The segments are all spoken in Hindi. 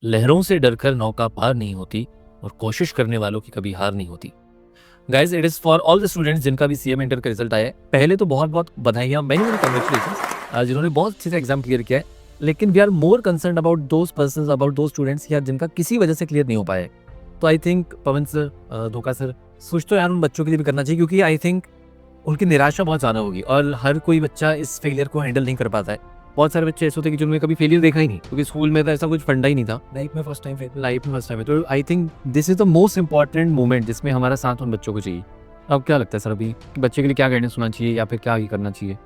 लहरों से डरकर नौका पार नहीं होती और कोशिश करने वालों की कभी हार नहीं होती। Guys, it is for all the students जिनका भी सीएम इंटर का रिजल्ट आया है। पहले तो बहुत बहुत बधाइयाँ, मेनी मेनी कंग्रेचुलेशन जिन्होंने बहुत अच्छे से एग्जाम क्लियर किया है। लेकिन we are more concern about those person, about those students यार जिनका किसी वजह से क्लियर नहीं हो पाया है। तो आई थिंक पवन सर, धोखा सर, कुछ तो यार उन बच्चों के लिए भी करना चाहिए, क्योंकि आई थिंक उनकी निराशा बहुत ज़्यादा होगी और हर कोई बच्चा इस फेलियर को हैंडल नहीं कर पाता है। बहुत सारे बच्चे ऐसे होते हैं कि जिन्होंने कभी फेलियर देखा ही नहीं, क्योंकि स्कूल में तो ऐसा कुछ फंडा ही नहीं था। लाइफ में फर्स्ट टाइम है। तो I think this is the most important moment जिसमें हमारा साथ उन बच्चों को चाहिए। अब क्या लगता है सर, अभी बच्चे के लिए क्या गाइडेंस होना चाहिए या फिर क्या आगे करना चाहिए?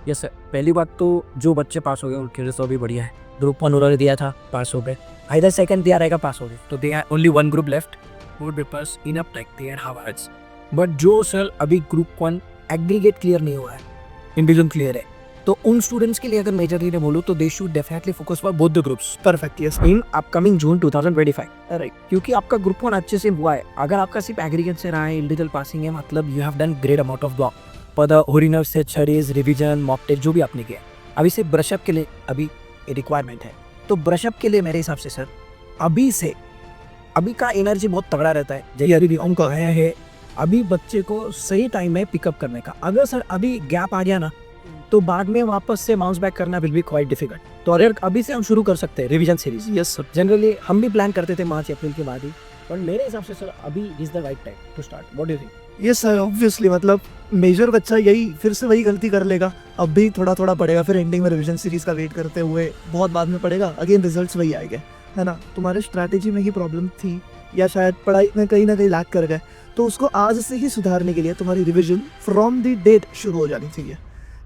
यस सर, पहली बात तो जो बच्चे पास हो गए उनके लिए तो अभी बढ़िया है। ग्रुप 1 उन्होंने दिया था, पास हो गए। आइदर सेकंड दिया रहेगा, पास हो गए। तो they are only one group left, board papers इनअप लाइक दे आर हावर्ड्स। बट जो सर अभी ग्रुप 1 एग्रीगेट क्लियर नहीं हुआ है, इंडिविजुअल क्लियर है, तो उन स्टूडेंट्स के लिए अगर मेजरली ने बोलूँ तो they should definitely focus for both the groups. Perfect, yes. In upcoming June 2025, right? क्योंकि आपका ग्रुप 1 अच्छे से हुआ है। अगर आपका सिर्फ एग्रीगेट से रहा है, इंडिविजुअल पासिंग है, मतलब you have done great amount of block पर the original set studies, revision, mock test जो भी आपने किया। अभी से ब्रशअप के लिए अभी रिक्वायरमेंट है। तो ब्रशअप के लिए मेरे हिसाब से सर अभी का एनर्जी बहुत तगड़ा रहता है। जैसे उनको है अभी बच्चे को सही टाइम है पिकअप करने का। अगर सर अभी गैप आ गया ना, तो बाद में वापस से बाउंस बैक करना विल बी क्वाइट डिफिकल्ट। तो अगर अभी से हम शुरू कर सकते हैं revision series. Yes sir. Generally हम भी प्लान करते थे मार्च अप्रैल के बाद ही, पर मेरे हिसाब से सर अभी is the right time to start. What do you think? Yes sir, obviously मतलब मेजर बच्चा यही फिर से वही गलती कर लेगा। अब भी थोड़ा थोड़ा पढ़ेगा, फिर एंडिंग में रिवीजन सीरीज का वेट करते हुए बहुत बाद में पढ़ेगा, अगेन रिजल्ट्स वही आएंगे, है ना? तुम्हारे स्ट्रैटेजी में ही प्रॉब्लम थी या शायद पढ़ाई में कहीं ना कहीं लैक कर गए, तो उसको आज से ही सुधारने के लिए तुम्हारी रिवीजन फ्रॉम द डेट शुरू हो जानी चाहिए,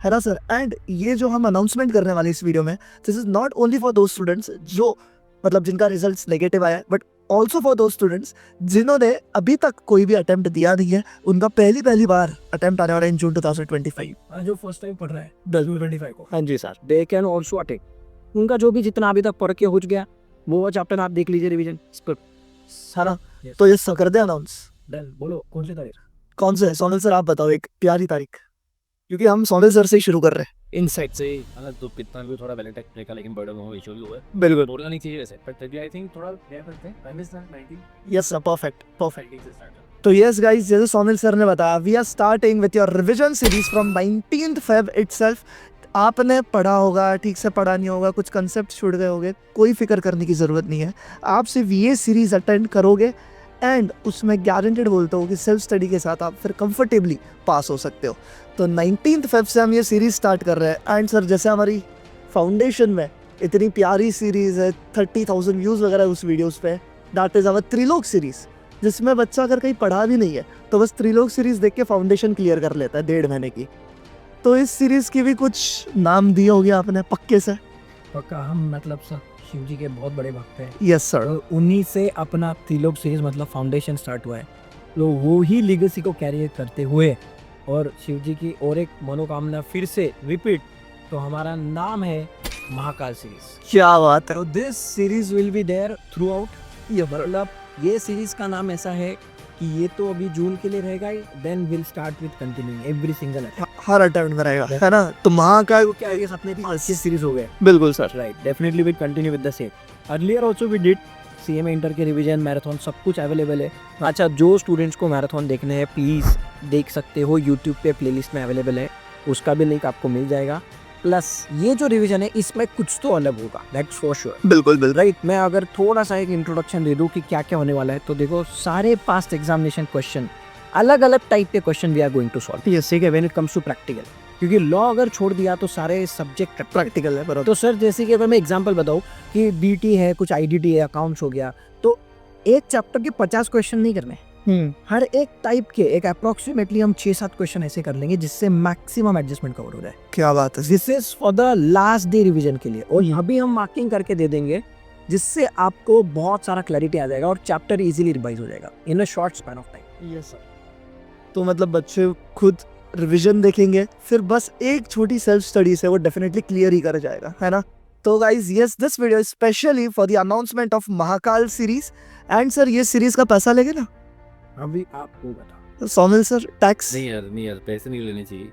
है ना सर? एंड ये जो हम अनाउंसमेंट करने वाले इस वीडियो में, this is not only for those students जो मतलब जिनका रिजल्ट्स नेगेटिव आया है, but also for those students जिन्होंने अभी तक कोई भी अटेम्प्ट दिया नहीं है। उनका पहली बार अटेम्प्ट आने वाला है इन जून 2025। जो फर्स्ट टाइम पढ़ रहा है 2025 को, हाँ जी sir. They can also attack. उनका जो भी जितना अभी तक पढ़ के हो गया वो चैप्टर आप देख लीजिए रिवीजन पर सारा। तो ये सब कर दे अनाउंस। डन। बोलो कौन सी तारीख? कौन सा है सोनल सर, आप बताओ एक प्यारी तारीख, क्योंकि हम सोनल सर से ही शुरू कर रहे हैं। इनसाइट से अगर तो कितना भी थोड़ा वैलेंटाइन डे का लेकिन बर्डन हो, इशू भी हुआ है, बिल्कुल बोलना नहीं चाहिए वैसे, पर तभी आई थिंक थोड़ा क्या करते हैं 19 यस सर, परफेक्ट परफेक्ट। से स्टार्ट। तो यस गाइस, जैसे सोनल सर ने बताया, we are starting with your revision series from 19th Feb itself. आपने पढ़ा होगा, ठीक से पढ़ा नहीं होगा, कुछ कंसेप्ट छूट गए होंगे, कोई फिक्र करने की ज़रूरत नहीं है। आप सिर्फ ये सीरीज़ अटेंड करोगे एंड उसमें गारंटेड बोलता हूँ कि सेल्फ स्टडी के साथ आप फिर कंफर्टेबली पास हो सकते हो। तो 19th Feb से हम ये सीरीज़ स्टार्ट कर रहे हैं। एंड सर, जैसे हमारी फाउंडेशन में इतनी प्यारी सीरीज़ है, 30,000 व्यूज़ वगैरह उस वीडियोज़ पे, that is our Trilok series, जिसमें बच्चा अगर कहीं पढ़ा भी नहीं है तो बस त्रिलोक सीरीज़ देख के फाउंडेशन क्लियर कर लेता है 1.5 महीने की। तो इस सीरीज़ की भी कुछ नाम दिए होंगे आपने पक्के से? पक्का। हम मतलब सर शिव जी के बहुत बड़े भक्त हैं। Yes sir. और उन्हीं से अपना त्रिलोक सीरीज मतलब फाउंडेशन स्टार्ट हुआ है। तो वो ही लीगेसी को कैरी करते हुए और शिव जी की और एक मनोकामना फिर से रिपीट, तो हमारा नाम है महाकाल सीरीज। क्या बात है। तो this series will be there throughout. ये मतलब ये सीरीज का नाम ऐसा है कि ये तो अभी जून के लिए रहेगा ही, then will start with continuing every single attempt. हर अटेम्प्ट में रहेगा, है ना? तो महाकाल तो क्या ये अपने भी अच्छी सीरीज हो गए। बिल्कुल sir. Right, definitely will continue with the same. Earlier also we did CMA inter के रिवीजन, मैराथन, सब कुछ अवेलेबल है। अच्छा, जो स्टूडेंट्स को मैराथन देखने हैं प्लीज़ देख सकते हो, यूट्यूब पे प्लेलिस्ट में अवेलेबल है, उसका भी लिंक आपको मिल जाएगा। प्लस ये जो रिवीजन है इसमें कुछ तो अलग होगा, दैट्स फॉर श्योर। बिल्कुल बिल्कुल। राइट, मैं अगर थोड़ा सा एक इंट्रोडक्शन दे दूं कि क्या क्या होने वाला है, तो देखो सारे पास्ट एग्जामिनेशन क्वेश्चन, अलग अलग टाइप के question we are going to solve. Yes, ठीक है, when it comes to practical, क्योंकि लॉ अगर छोड़ दिया तो सारे सब्जेक्ट प्रैक्टिकल है बराबर। तो सर जैसे कि अगर मैं एग्जांपल बताऊं कि बीटी है, कुछ आईडीटी है, अकाउंट्स हो गया, तो एक चैप्टर के 50 क्वेश्चन नहीं करने, हर एक टाइप के एक अप्रोक्सीमेटली हम 6-7 क्वेश्चन ऐसे कर लेंगे जिससे मैक्सिमम एडजस्टमेंट कवर हो जाए। क्या बात है। This is for the last day revision के लिए, और यहाँ भी हम मार्किंग करके दे देंगे जिससे आपको बहुत सारा क्लैरिटी आ जाएगा और चैप्टर इजीली रिवाइज हो जाएगा in a short span of time. Yes sir. तो मतलब बच्चे खुद रिवीजन देखेंगे, फिर बस एक छोटी सेल्फ स्टडी से वो डेफिनेटली क्लियर ही कर जाएगा, है ना? तो guys, yes, this video specially for the announcement of Mahakal series. And sir, ये सीरीज का पैसा लेगे ना? अभी आपको बता सोनल सर, टैक्स नहीं यार, पैसे नहीं लेने चाहिए,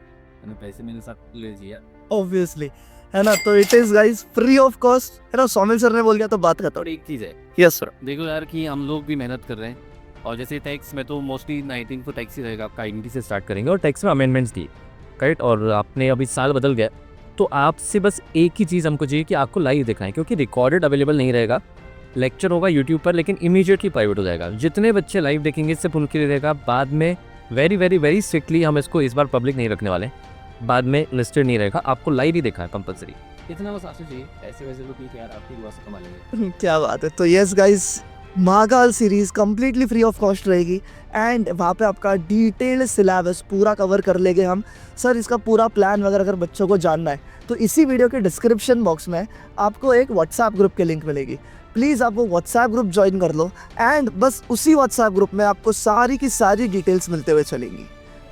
पैसे मेरे साथ ले चाहिए। ऑब्वियसली। है ना, तो it is guys free of cost, है ना। सोमिल सर ने बोल दिया तो बात खत्म। और एक चीज़ है, यस सर। देखो यार कि हम लोग भी मेहनत कर रहे हैं, और जैसे टैक्स में तो मोस्टली 19 तो टैक्स ही रहेगा आपका, आइडेंटिटी से स्टार्ट करेंगे और टैक्स में अमेंडमेंट्स दिए, करेक्ट। और आपने अभी साल बदल गया, तो आपसे बस एक ही चीज़ हमको चाहिए कि आपको लाइव दिखाएं, क्योंकि रिकॉर्डेड अवेलेबल नहीं रहेगा। लेक्चर होगा यूट्यूब पर, लेकिन इमीडिएटली प्राइवेट हो जाएगा। जितने बच्चे लाइव देखेंगे इससे उनके लिए रहेगा। बाद में वेरी वेरी वेरी स्ट्रिक्टली हम इसको इस बार पब्लिक नहीं रखने वाले, बाद में लिस्टेड नहीं रहेगा, आपको लाइव ही देखा है कंपलसरी। इतना बस आपसे चाहिए, ऐसे वैसे तो ठीक है यार, आपकी दुआ से कमा लेंगे। क्या बात है। तो yes guys, Mahakal series completely free of cost रहेगी एंड वहाँ पे आपका डिटेल्ड सिलेबस पूरा कवर कर लेंगे हम। सर इसका पूरा प्लान वगैरह अगर बच्चों को जानना है तो इसी वीडियो के डिस्क्रिप्शन बॉक्स में आपको एक व्हाट्सएप ग्रुप की लिंक मिलेगी। प्लीज़ आप वो व्हाट्सएप ग्रुप ज्वाइन कर लो एंड बस उसी व्हाट्सएप ग्रुप में आपको सारी की सारी डिटेल्स मिलते हुए चलेंगी।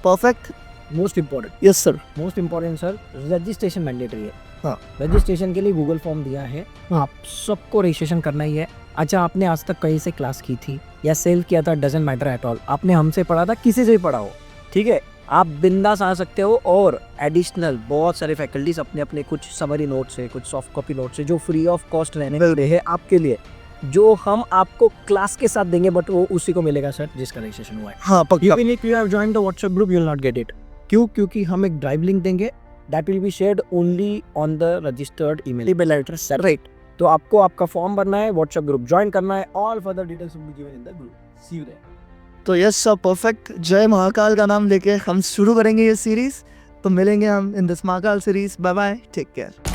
Perfect. Most important, yes sir. Most important sir, registration mandatory है। हाँ। रजिस्ट्रेशन के लिए गूगल फॉर्म दिया है, आप सबको रजिस्ट्रेशन करना ही है। अच्छा, आपने आज तक कहीं से क्लास की थी या सेल किया था, डजंट मैटर एट ऑल। आपने हमसे पढ़ा था, किसी से भी पढ़ा हो, ठीक है, आप बिंदास आ सकते हो। और एडिशनल बहुत सारे फैकल्टीज अपने अपने कुछ समरी नोट्स है, कुछ सॉफ्ट कॉपी नोट्स है जो फ्री ऑफ कॉस्ट रहने वाले हैं आपके लिए, जो हम आपको क्लास के साथ देंगे, बट वो उसी को मिलेगा सर जिसका रजिस्ट्रेशन हुआ है। हाँ पक्का। Even if you have joined the WhatsApp group, you will not get it. क्यों? क्योंकि हम एक ड्राइव लिंक देंगे, that will be shared only on the registered email address, right? तो आपको आपका फॉर्म भरना है, WhatsApp ग्रुप ज्वाइन करना है, all further details will be given in the group. See you there. तो यस सर, परफेक्ट। जय महाकाल का नाम लेके हम शुरू करेंगे ये सीरीज। तो मिलेंगे हम in this Mahakal series. Bye bye, take care.